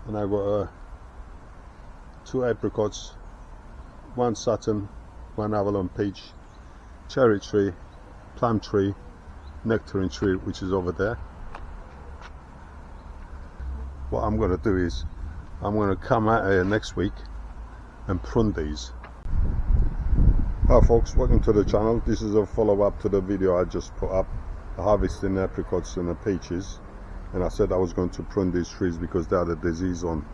and I got 2 apricots, 1 satin, 1 Avalon peach, cherry tree, plum tree, nectarine tree, which is over there. What I'm going to do is I'm going to come out here next week and prune these. Hi folks, welcome to the channel. This is a follow-up to the video I just put up, harvesting apricots and the peaches, and I said I was going to prune these trees because they had a disease on.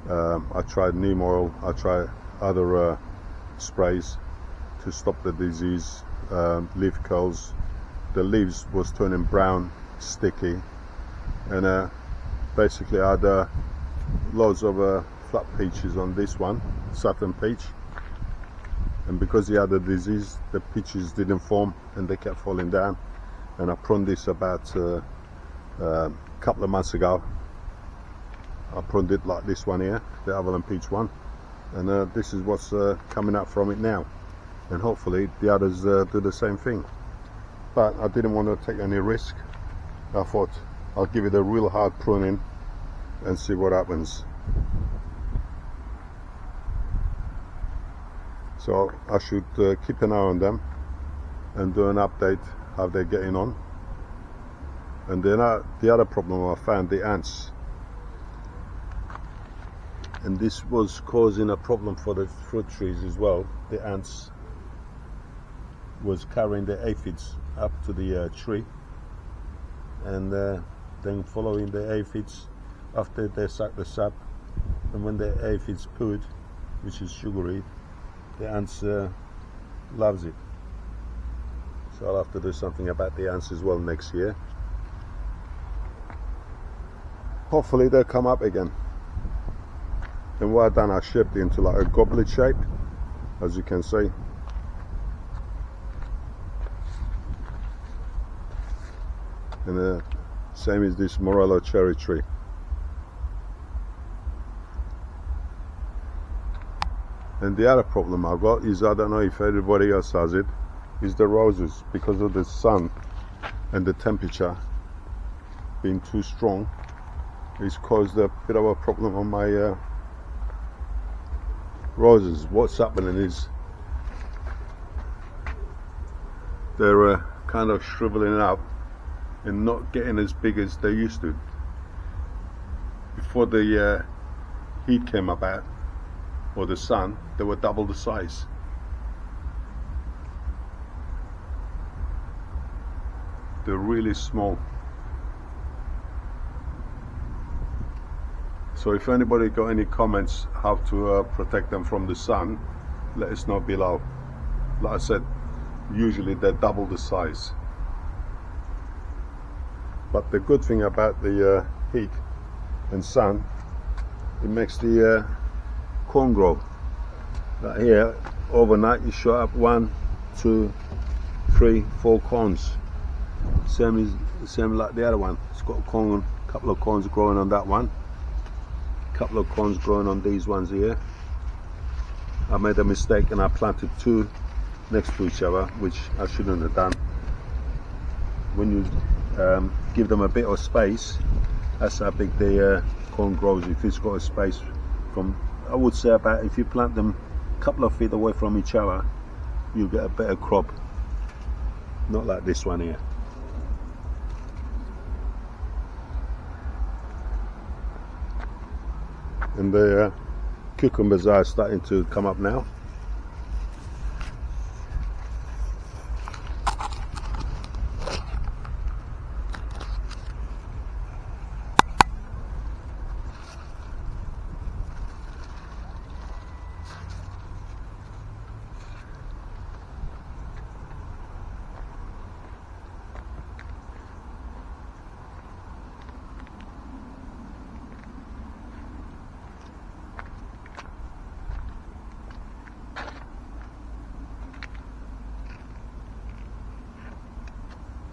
I tried neem oil, I tried other sprays to stop the disease, leaf curls. The leaves was turning brown, sticky, and basically I had loads of flat peaches on this one, satin peach, and because he had a disease, the peaches didn't form and they kept falling down. And I pruned this about a couple of months ago. I pruned it like this one here, the Avalon peach one, and this is what's coming up from it now, and hopefully the others do the same thing. But I didn't want to take any risk. I thought I'll give it a real hard pruning and see what happens. So I should keep an eye on them and do an update how they're getting on. And then the other problem I found, the ants, and this was causing a problem for the fruit trees as well. The ants was carrying the aphids up to the tree, and then following the aphids after they suck the sap, and when the aphids pooed, which is sugary, the ants loves it. So I'll have to do something about the ants as well next year. Hopefully they'll come up again. And what I've done, I shaped it into like a goblet shape, as you can see. And same as this Morello cherry tree. And the other problem I've got is, I don't know if everybody else has it, is the roses. Because of the sun and the temperature being too strong, it's caused a bit of a problem on my roses. What's happening is they're kind of shriveling up and not getting as big as they used to. Before the heat came about, or the sun, they were double the size. They're really small. So if anybody got any comments how to protect them from the sun, let us know below. Like I said, usually they're double the size. But the good thing about the heat and sun, it makes the corn grow. Like here, overnight you shot up 1, 2, 3, 4 corns. Same like the other one. It's got a couple of corns growing on that one. Couple of corns growing on these ones here. I made a mistake and I planted 2 next to each other, which I shouldn't have done. When you give them a bit of space, that's how big the corn grows. If it's got a space from, I would say, about, if you plant them a couple of feet away from each other, you'll get a better crop. Not like this one here. And the cucumbers are starting to come up now.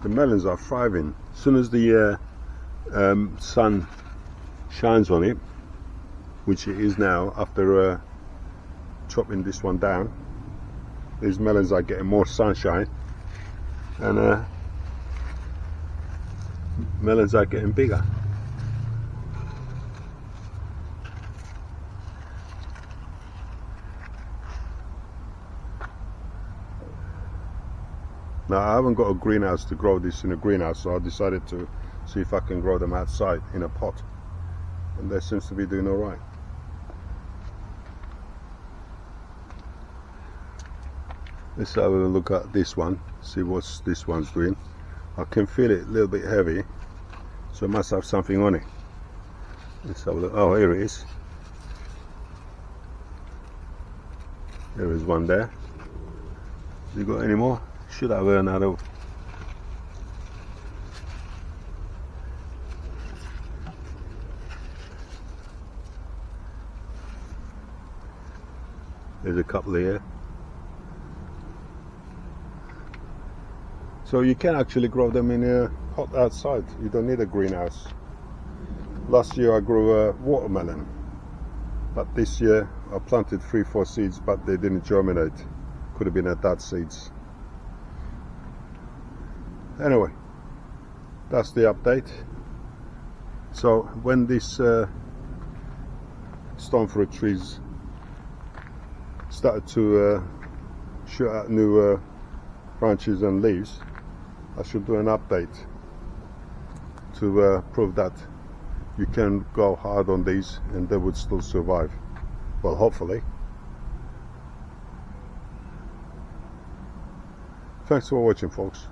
The melons are thriving. As soon as the sun shines on it, which it is now after chopping this one down, these melons are getting more sunshine, and melons are getting bigger. Now I haven't got a greenhouse to grow this in a greenhouse, so I decided to see if I can grow them outside in a pot, and they seems to be doing all right. Let's have a look at this one, see what this one's doing. I can feel it a little bit heavy, so it must have something on it. Let's have a look. Oh, here it is. There is one there. You got any more? Should have another. There's a couple here. So you can actually grow them in a pot outside. You don't need a greenhouse. Last year I grew a watermelon, but this year I planted 3-4 seeds, but they didn't germinate. Could have been at that seeds. Anyway, that's the update. So when this stone fruit trees started to shoot out new branches and leaves, I should do an update to prove that you can go hard on these and they would still survive. Well, hopefully. Thanks for watching, folks.